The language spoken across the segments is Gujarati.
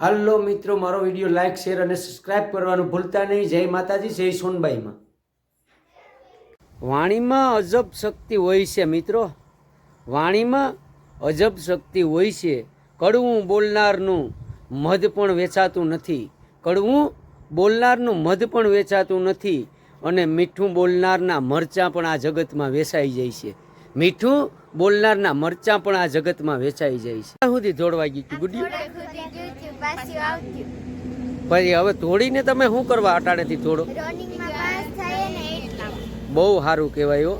હાલો મિત્રો, મારો વિડીયો લાઈક શેર અને સબસ્ક્રાઇબ કરવાનું ભૂલતા નહીં. જય માતાજી, જય સોનબાઈમાં. વાણીમાં અજબ શક્તિ હોય છે મિત્રો, વાણીમાં અજબ શક્તિ હોય છે. કડવું બોલનારનું મધ પણ વેચાતું નથી, કડવું બોલનારનું મધ પણ વેચાતું નથી, અને મીઠું બોલનારના મરચાં પણ આ જગતમાં વેચાઈ જાય છે. મીઠું બોલનારના મરચાં પણ આ જગતમાં વેચાઈ જાય છે. ક્યાં સુધી દોડવા ગયું ગુડી? પછી હવે તોડીને તમે શું કરવા અટાડેથી તોડો? બહુ સારું કહેવાય.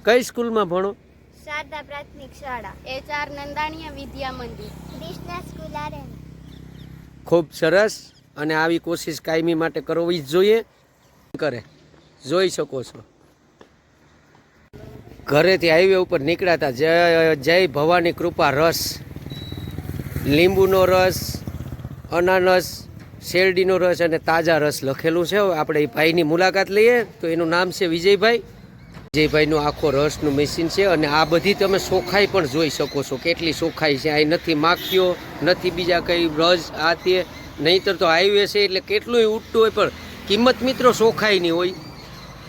કઈ સ્કૂલમાં ભણો? શારદા પ્રાથમિક શાળા, HR નંદાણીયા વિદ્યા મંદિર, કૃષ્ણા સ્કૂલ આરેન. ખૂબ સરસ. અને આવી કોશિશ કાયમી માટે કરવી જ જોઈએ. કરે જોઈ શકો છો, ઘરેથી હાઈવે ઉપર નીકળ્યા હતા. જય ભવાની કૃપા રસ, લીંબુનો રસ, અનાનસ, શેરડીનો રસ અને તાજા રસ લખેલું છે. આપણે એ ભાઈની મુલાકાત લઈએ. તો એનું નામ છે વિજયભાઈ. વિજયભાઈનું આખો રસનું મશીન છે. અને આ બધી તમે ચોખાઈ પણ જોઈ શકો છો, કેટલી ચોખાઈ છે. અહીં નથી માખીઓ, નથી બીજા કંઈ રસ આ તે. નહીંતર તો હાઈવે છે એટલે કેટલું ઉઠતું હોય, પણ કિંમત મિત્રો ચોખાઈની હોય.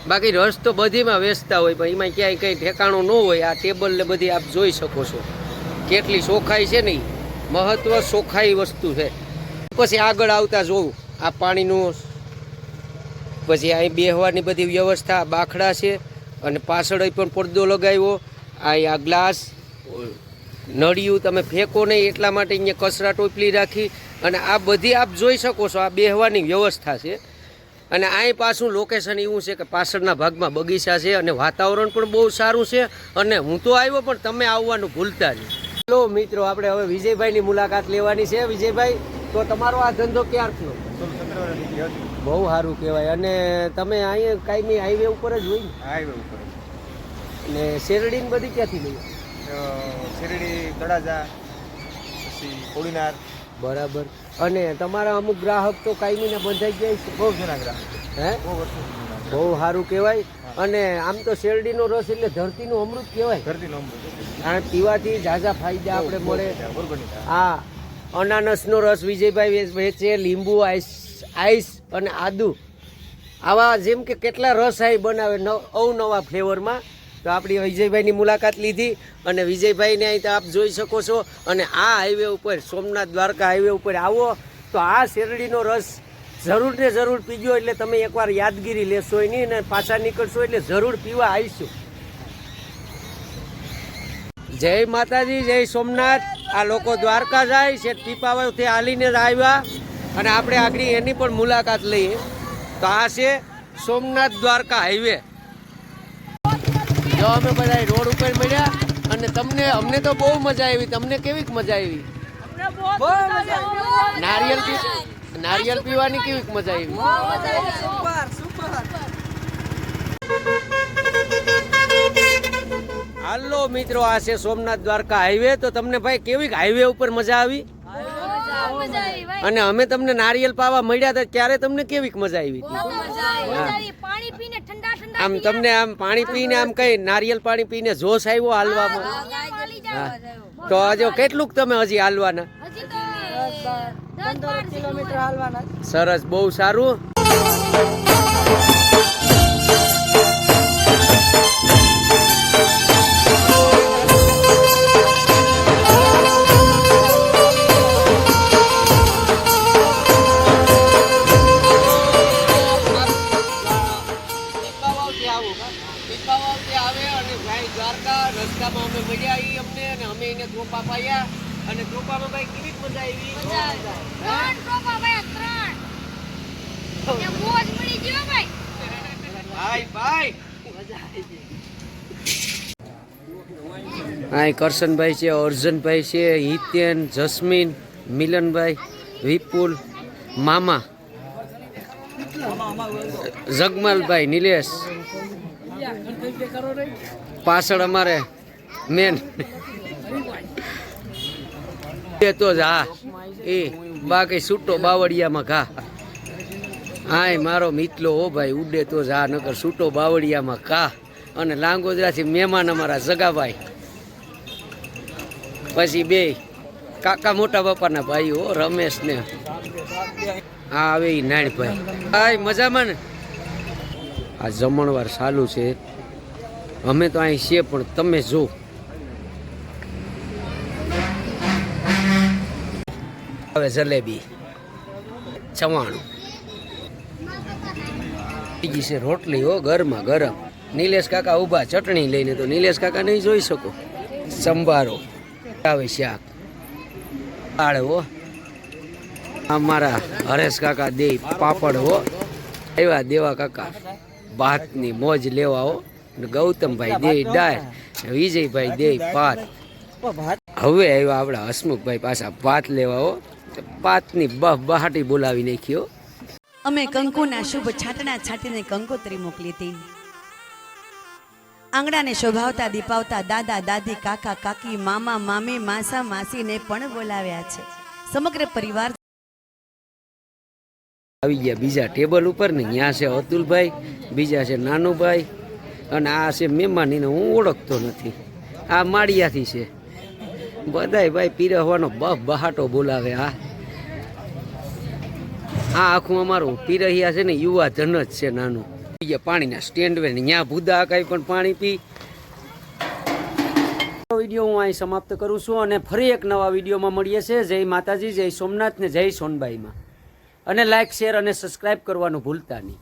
બાકી રસ તો બધીમાં વેચતા હોય, પણ એમાં ક્યાંય કંઈ ઠેકાણું ન હોય. આ ટેબલ ને બધી આપ જોઈ શકો છો, કેટલી ચોખાઈ છે ને. મહત્વ ચોખાઈ વસ્તુ છે. પછી આગળ આવતા જોવું આ પાણીનું, પછી અહીં બેહવાની બધી વ્યવસ્થા, બાખડા છે. અને પાછળ પણ પડદો લગાવ્યો. આ ગ્લાસ નળિયું તમે ફેંકો નહીં એટલા માટે અહીંયા કચરા ટોપલી રાખી. અને આ બધી આપ જોઈ શકો છો, આ બેહવાની વ્યવસ્થા છે. અને અહીં પાછું લોકેશન એવું છે કે પાછળના ભાગમાં બગીચા છે, અને વાતાવરણ પણ બહુ સારું છે. અને હું તો આવ્યો, પણ તમે આવવાનું ભૂલતા નહીં. ચલો મિત્રો, આપણે હવે વિજયભાઈની મુલાકાત લેવાની છે. વિજયભાઈ, તો તમારો આ ધંધો ક્યારનો? બહુ સારું કહેવાય. અને તમે અહીંયા કાયમી હાઈવે ઉપર જ હોય ને? હાઈવે ઉપર. અને શેરડી ને બધી ક્યાંથી લઈ? શેરડી, તળાજા, પછી કોડીનાર. બરાબર. અને તમારા અમુક ગ્રાહક તો કાયમીના બંધાઈ ગયા છે? બહુ જૂના ગ્રાહક. હે, બહુ વર્ષો જૂના. બહુ સારું કહેવાય. અને આમ તો શેરડીનો રસ એટલે ધરતીનું અમૃત કહેવાય. ધરતીનો અમૃત. આ પીવાથી ઝાઝા ફાયદા આપણે મળે. ઓર્ગેનિક. હા, અનાનસનો રસ વિજયભાઈ વેચે, લીંબુ, આઈસ અને આદુ, આવા જેમ કે કેટલા રસ અહીં બનાવે અવનવા ફ્લેવરમાં. તો આપણી વિજયભાઈની મુલાકાત લીધી. અને વિજયભાઈને અહીં તો આપ જોઈ શકો છો. અને આ હાઈવે ઉપર, સોમનાથ દ્વારકા હાઈવે ઉપર આવો તો આ શેરડીનો રસ જરૂર ને જરૂર પીજો. એટલે તમે એકવાર યાદગીરી લેશો નહીં, ને પાછા નીકળશો એટલે જરૂર પીવા આવીશું. જય માતાજી, જય સોમનાથ. આ લોકો દ્વારકા જાય છે, પીપાવાથી હાલીને જ આવ્યા. અને આપણે આગળ એની પણ મુલાકાત લઈએ. તો આ છે સોમનાથ દ્વારકા હાઈવે. જો અમે બધા રોડ ઉપર મળ્યા. અને અમને તો બહુ મજા આવી. તમને કેવી મજા આવી? નારિયેલ પીવાની કેવી મજા આવી? હાલો મિત્રો, આ છે સોમનાથ દ્વારકા હાઈવે. તો તમને ભાઈ કેવી હાઈવે ઉપર મજા આવી? અને અમે તમને નારિયેલ પાવા મળ્યા હતા ત્યારે તમને કેવી મજા આવી? આમ તમને આમ પાણી પીને આમ કઈ નારિયેલ પાણી પીને જોશ આવ્યો હાલવામાં? તો હજુ કેટલુંક તમે હજી હાલવાના? સરસ, બહુ સારું. રસ્તામાં અમે મળ્યા અમને, અને અમે એને ત્રોપા પાયા. અને ત્રોપામાં ભાઈ કેવી મજા આવી? હા, કરશનભાઈ છે, અર્જનભાઈ છે, હિતેન, જસ્મીન, મિલનભાઈ, વિપુલ, મામા, જગમલભાઈ, નિલેશ. પાછળ અમારે મેન તો જ હા એ બાકી છૂટો બાવળિયામાં ઘા. હા, મારો મિતલો હો ભાઈ, ઉડે તો જ હા, નકર છૂટો બાવળિયામાં ઘા. અને લાંગોદરાથી મહેમાન અમારા જગાભાઈ. પછી બે કાકા મોટા બાપાના ભાઈઓ રમેશ ને હા આવે ઈ નાણભાઈ. હાય મજામાં ને? આ જમણવાર ચાલુ છે. અમે તો અહીં છીએ પણ તમે જો હવે જલેબી ચવાણું બીજી છે રોટલી હો ગરમા ગરમ. નિલેશ કાકા ઊભા ચટણી લઈને, તો નિલેશ કાકા નહીં જોઈ શકો. સંભારો આવે શાક દાળ હો. અમારા હરેશ કાકા દે પાપડ હો. આવ્યા દેવા કાકા ભાતની મોજ લેવા હો. ગૌતમભાઈ દે દાળ, વિજયભાઈ દે ભાત. હવે આવ્યા આપણા હસમુખભાઈ પાછા ભાત લેવા હો. ભાતની બહાટી બોલાવી નાખ્યો. અમે કંકુના શુભ છાટણા છાટીને કંકોત્રી મોકલી હતી. આંગણાને શોભાવતા દીપાવતા દાદા દાદી કાકા કાકી મામા મામી માસા માસીને પણ બોલાવ્યા છે. સમગ્ર પરિવાર આવી ગયા બીજા ટેબલ ઉપર ને. ત્યાં છે અતુલભાઈ, બીજા છે નાનુભાઈ, અને આ છે મહેમાનીને હું ઓળખતો નથી. આ માળિયાથી છે. બધાય ભાઈ પીરહવાનો બહાટો બોલાવે. આ આખું અમારું પીરહિયા છે ને યુવા ધન જ છે નાનું. પાણીના સ્ટેન્ડ વે ત્યાં ભૂદા કાંઈ પણ પાણી પી. વિડીયો હું અહીં સમાપ્ત કરું છું અને ફરી એક નવા વિડીયોમાં મળીએ છીએ. જય માતાજી, જય સોમનાથ ને જય સોનબાઈમાં. અને લાઈક શેર અને સબસ્ક્રાઈબ કરવાનું ભૂલતા નહીં.